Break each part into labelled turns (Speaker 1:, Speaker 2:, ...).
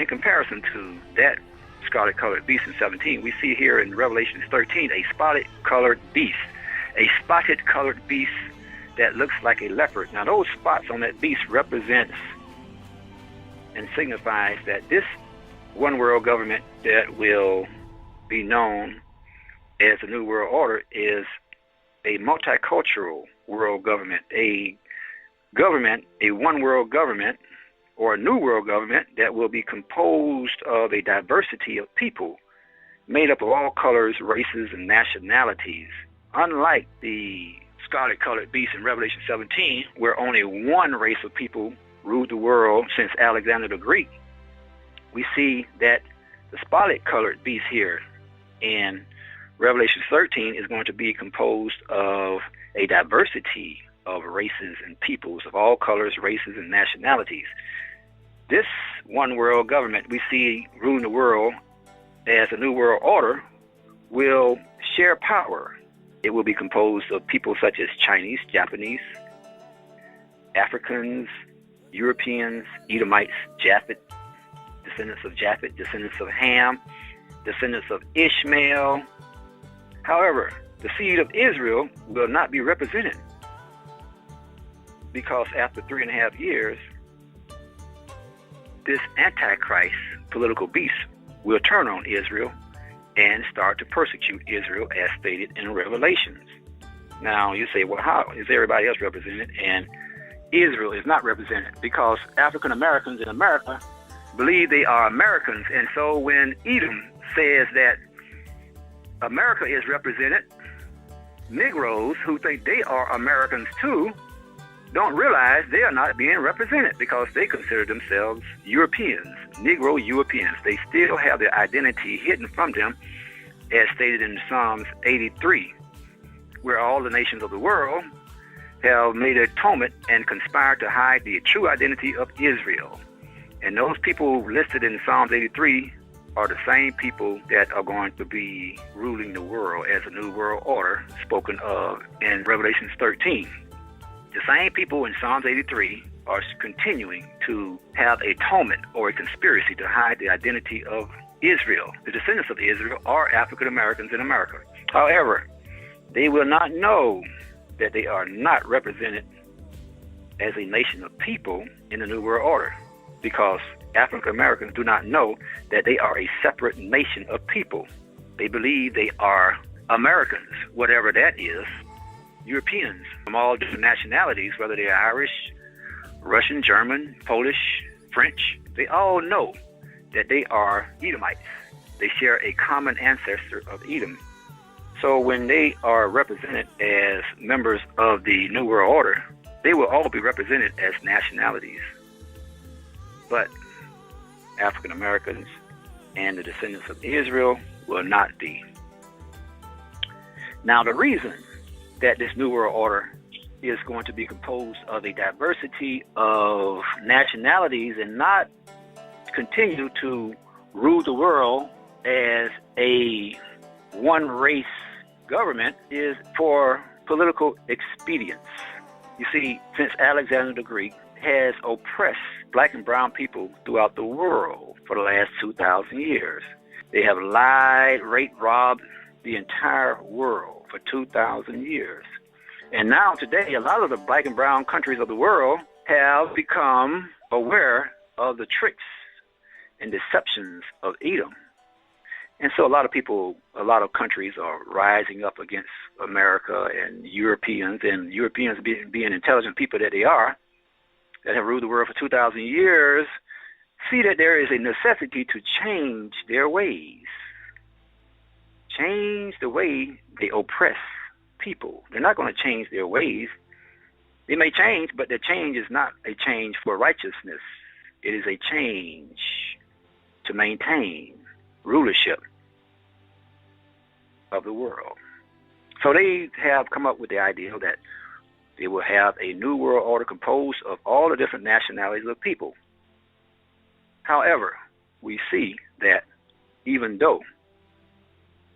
Speaker 1: in comparison to that scarlet-colored beast in 17, we see here in Revelation 13 a spotted-colored beast. A spotted-colored beast that looks like a leopard. Now those spots on that beast represents and signifies that this one world government that will be known as the New World Order is a multicultural world government, a one world government, or a new world government that will be composed of a diversity of people made up of all colors, races, and nationalities. Unlike the scarlet-colored beast in Revelation 17, where only one race of people ruled the world since Alexander the Greek, we see that the spotted-colored beast here in Revelation 13 is going to be composed of a diversity of races and peoples of all colors, races, and nationalities. This one world government we see ruling the world as a new world order will share power. It will be composed of people such as Chinese, Japanese, Africans, Europeans, Edomites, Japhet, descendants of Japhet, descendants of Ham, descendants of Ishmael. However, the seed of Israel will not be represented, because after 3.5 years, this Antichrist political beast will turn on Israel and start to persecute Israel as stated in Revelations. Now you say, well, how is everybody else represented and Israel is not represented? Because African Americans in America believe they are Americans, and so when Edom says that America is represented, Negroes who think they are Americans too don't realize they are not being represented, because they consider themselves Europeans, Negro Europeans. They still have their identity hidden from them, as stated in Psalms 83, where all the nations of the world have made atonement and conspired to hide the true identity of Israel. And those people listed in Psalms 83 are the same people that are going to be ruling the world as a new world order spoken of in Revelation 13. The same people in Psalms 83 are continuing to have atonement or a conspiracy to hide the identity of Israel. The descendants of Israel are African Americans in America. However, they will not know that they are not represented as a nation of people in the New World Order, because African Americans do not know that they are a separate nation of people. They believe they are Americans, whatever that is. Europeans from all different nationalities, whether they're Irish, Russian, German, Polish, French, they all know that they are Edomites. They share a common ancestor of Edom. So when they are represented as members of the New World Order, they will all be represented as nationalities. But African Americans and the descendants of Israel will not be. Now, the reason that this New World Order is going to be composed of a diversity of nationalities and not continue to rule the world as a one-race government is for political expedience. You see, since Alexander the Greek has oppressed black and brown people throughout the world for the last 2,000 years, they have lied, raped, robbed the entire world for 2,000 years. And now today, a lot of the black and brown countries of the world have become aware of the tricks and deceptions of Edom. And so a lot of people, a lot of countries are rising up against America and Europeans being intelligent people that they are, that have ruled the world for 2,000 years, see that there is a necessity to change their ways. Change the way they oppress people. They're not going to change their ways. They may change, but the change is not a change for righteousness. It is a change to maintain rulership of the world. So they have come up with the idea that they will have a new world order composed of all the different nationalities of people. However, we see that even though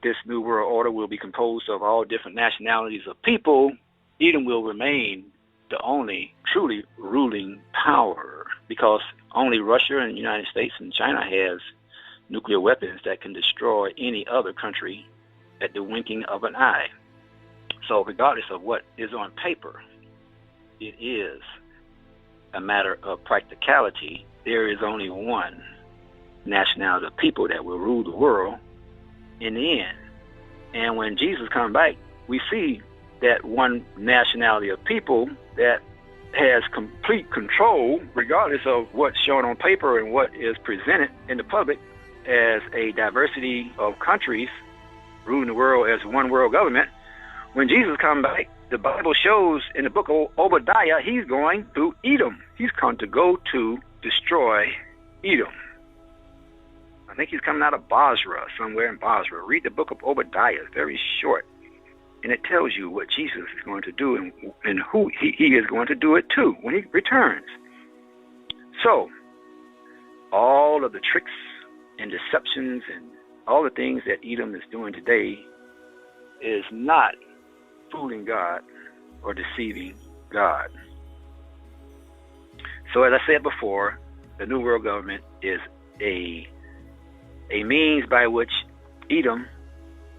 Speaker 1: this new world order will be composed of all different nationalities of people, Edom will remain the only truly ruling power because only Russia and the United States and China has nuclear weapons that can destroy any other country at the winking of an eye. So regardless of what is on paper, it is a matter of practicality. There is only one nationality of people that will rule the world in the end. And when Jesus comes back, we see that one nationality of people that has complete control, regardless of what's shown on paper and what is presented in the public as a diversity of countries ruling the world as one world government. When Jesus comes back, the Bible shows in the book of Obadiah, he's going to Edom. He's come to go to destroy Edom. I think he's coming out of Basra, somewhere in Basra. Read the book of Obadiah. It's very short. And it tells you what Jesus is going to do and who he is going to do it to when he returns. So, all of the tricks and deceptions and all the things that Edom is doing today is not fooling God or deceiving God. So as I said before, the New World Government is a means by which Edom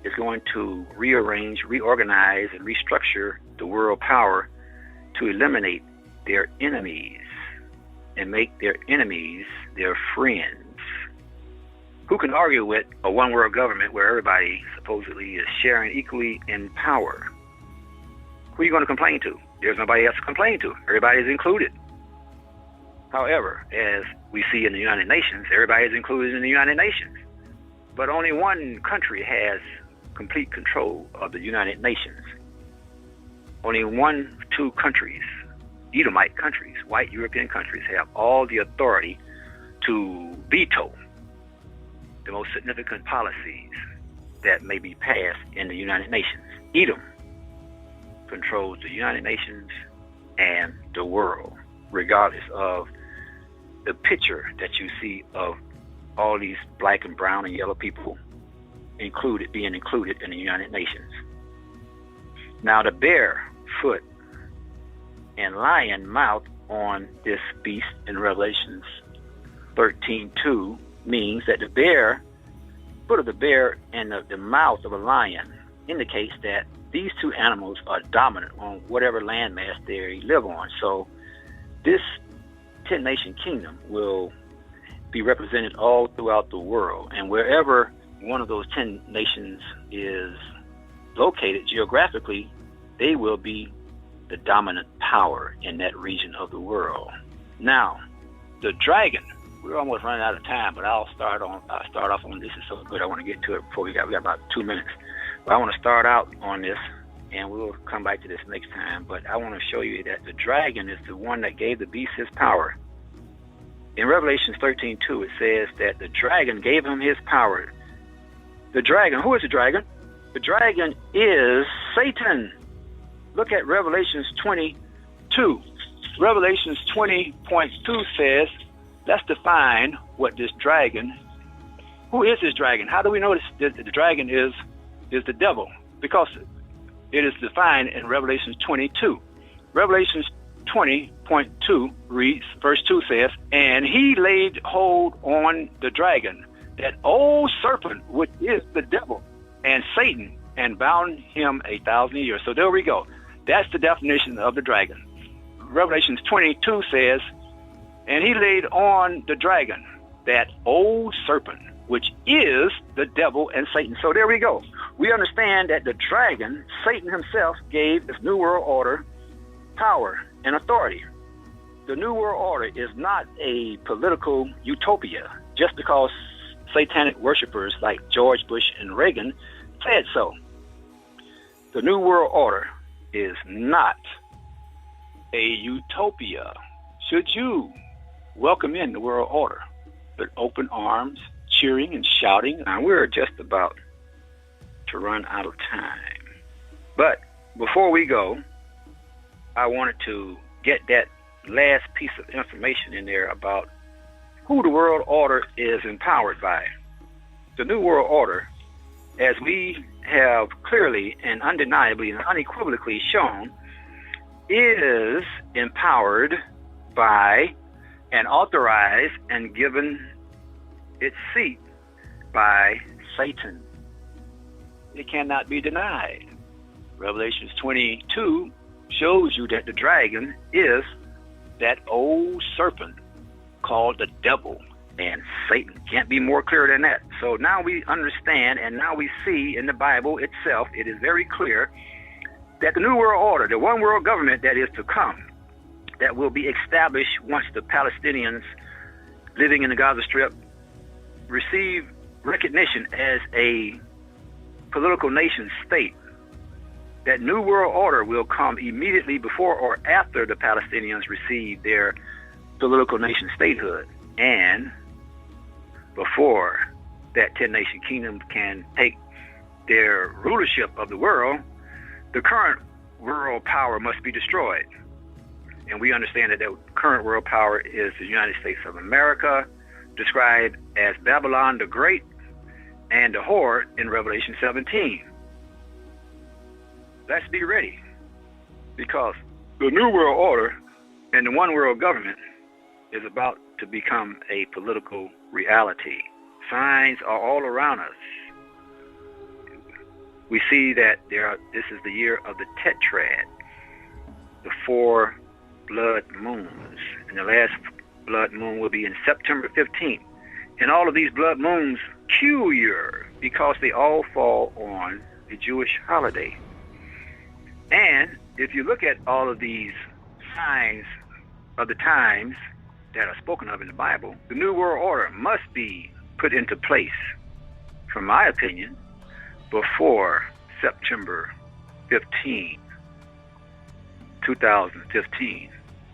Speaker 1: is going to rearrange, reorganize, and restructure the world power to eliminate their enemies and make their enemies their friends. Who can argue with a one world government where everybody supposedly is sharing equally in power? Who are you going to complain to? There's nobody else to complain to. Everybody's included. However, as we see in the United Nations, everybody is included in the United Nations. But only one country has complete control of the United Nations. Only two countries, Edomite countries, white European countries, have all the authority to veto the most significant policies that may be passed in the United Nations. Edom controls the United Nations and the world, regardless of the picture that you see of all these black and brown and yellow people being included in the United Nations. Now, the bear foot and lion mouth on this beast in Revelations 13:2 means that the foot of the bear and the mouth of a lion indicates that these two animals are dominant on whatever landmass they live on. So this 10-nation kingdom will be represented all throughout the world, and wherever one of those 10 nations is located geographically, they will be the dominant power in that region of the world. Now, the dragon, we're almost running out of time, but I'll start off on this. Is so good. I want to get to it before we got about 2 minutes. But I want to start out on this, and we'll come back to this next time. But I want to show you that the dragon is the one that gave the beast his power. In Revelation 13:2, it says that the dragon gave him his power. The dragon, who is the dragon? The dragon is Satan. Look at Revelations 22. Revelations 20.2 says, let's define what this dragon, who is this dragon? How do we know that the dragon is the devil? Because it is defined in Revelations 22. Revelations 20.2 reads, verse 2 says, and he laid hold on the dragon, that old serpent, which is the devil and Satan, and bound him 1,000 years. So there we go. That's the definition of the dragon. Revelations 22 says, and he laid on the dragon, that old serpent, which is the devil and Satan. So there we go. We understand that the dragon, Satan himself, gave this New World Order power and authority. The New World Order is not a political utopia just because satanic worshipers like George Bush and Reagan said so. The New World Order is not a utopia. Should you welcome in the world order with open arms, cheering and shouting? Now, we're just about to run out of time. But before we go, I wanted to get that last piece of information in there about who the world order is empowered by. The New World Order, as we have clearly and undeniably and unequivocally shown, is empowered by and authorized and given its seat by Satan. It cannot be denied. Revelation 22 shows you that the dragon is that old serpent called the devil and Satan. Can't be more clear than that. So now we understand, and now we see in the Bible itself, it is very clear that the New World Order, the one world government that is to come, that will be established once the Palestinians living in the Gaza Strip receive recognition as a political nation state, that New World Order will come immediately before or after the Palestinians receive their political nation statehood, and before that 10-nation kingdom can take their rulership of the world, the current world power must be destroyed. And we understand that the current world power is the United States of America, described as Babylon the Great and the whore in Revelation 17. Let's be ready, because the New World Order and the one world government is about to become a political reality. Signs are all around us. We see that this is the year of the tetrad, the 4 blood moons, and the last blood moon will be in September 15th. And all of these blood moons peculiar because they all fall on a Jewish holiday. And if you look at all of these signs of the times that are spoken of in the Bible, the New World Order must be put into place, from my opinion, before September 15, 2015,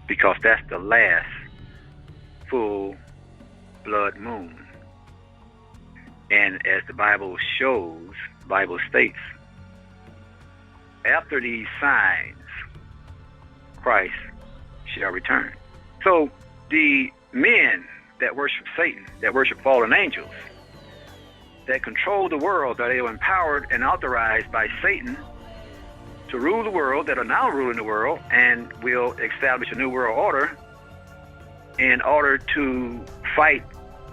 Speaker 1: because that's the last full blood moon. And as the Bible shows, the Bible states, after these signs, Christ shall return. So the men that worship Satan, that worship fallen angels, that control the world, that they are empowered and authorized by Satan to rule the world, that are now ruling the world and will establish a new world order in order to fight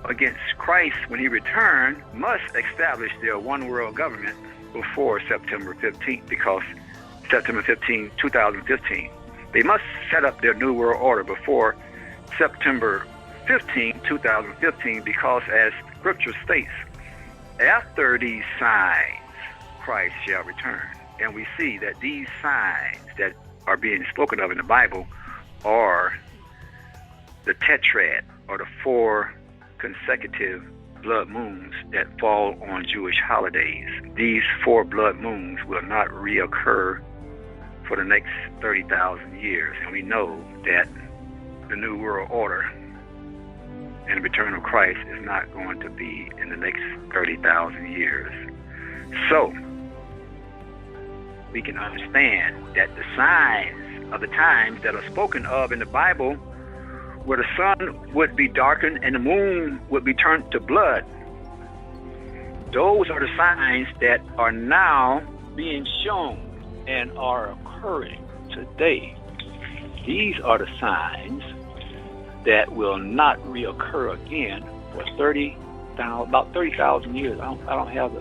Speaker 1: against Christ when he returns, must establish their one world government before September 15th, because September 15, 2015. They must set up their new world order before September 15, 2015, because as Scripture states, after these signs, Christ shall return. And we see that these signs that are being spoken of in the Bible are the tetrad, or the 4 consecutive blood moons that fall on Jewish holidays. These 4 blood moons will not reoccur for the next 30,000 years. And we know that the New World Order and the return of Christ is not going to be in the next 30,000 years. So we can understand that the signs of the times that are spoken of in the Bible, where the sun would be darkened and the moon would be turned to blood, those are the signs that are now being shown and are occurring today. These are the signs that will not reoccur again for about 30,000 years. I don't have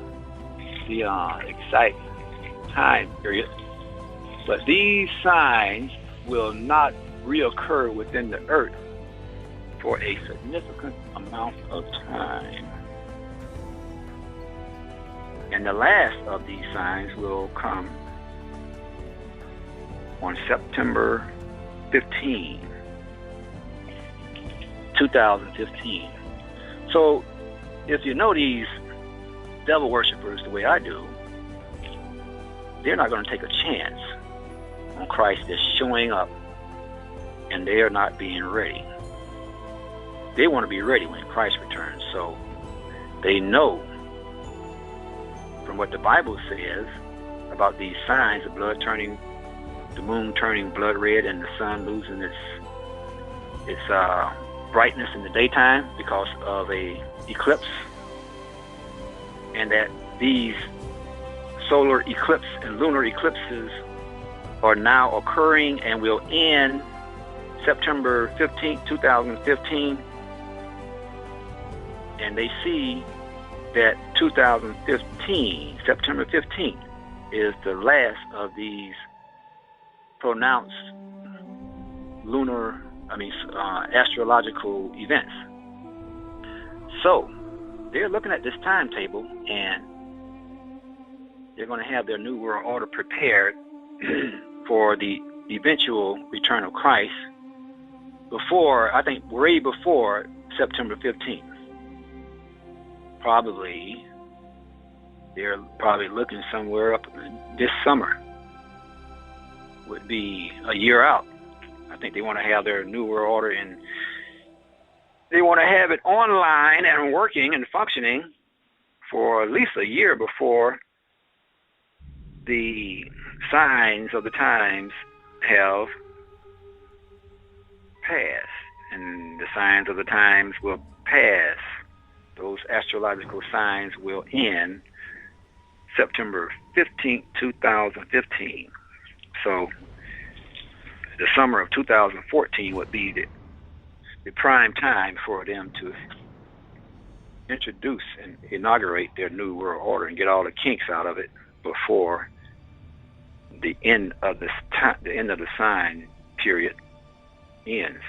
Speaker 1: the exact time period, but these signs will not reoccur within the earth for a significant amount of time. And the last of these signs will come on September 15, 2015. So if you know these devil worshipers the way I do, they're not going to take a chance on Christ just showing up and they are not being ready. They want to be ready when Christ returns. So they know from what the Bible says about these signs, the moon turning blood red and the sun losing its brightness in the daytime because of a eclipse, and that these solar eclipse and lunar eclipses are now occurring and will end September 15th, 2015, and they see that 2015, September 15th, is the last of these pronounced astrological events. So they're looking at this timetable, and they're going to have their New World Order prepared for the eventual return of Christ before, I think, way before September 15th. Probably, they're probably looking somewhere up this summer. Would be a year out. I think they want to have their New World Order, and they want to have it online and working and functioning for at least a year before the signs of the times have passed. And the signs of the times will pass. Those astrological signs will end September 15th, 2015. So the summer of 2014 would be the prime time for them to introduce and inaugurate their New World Order and get all the kinks out of it before the end of the sign period ends.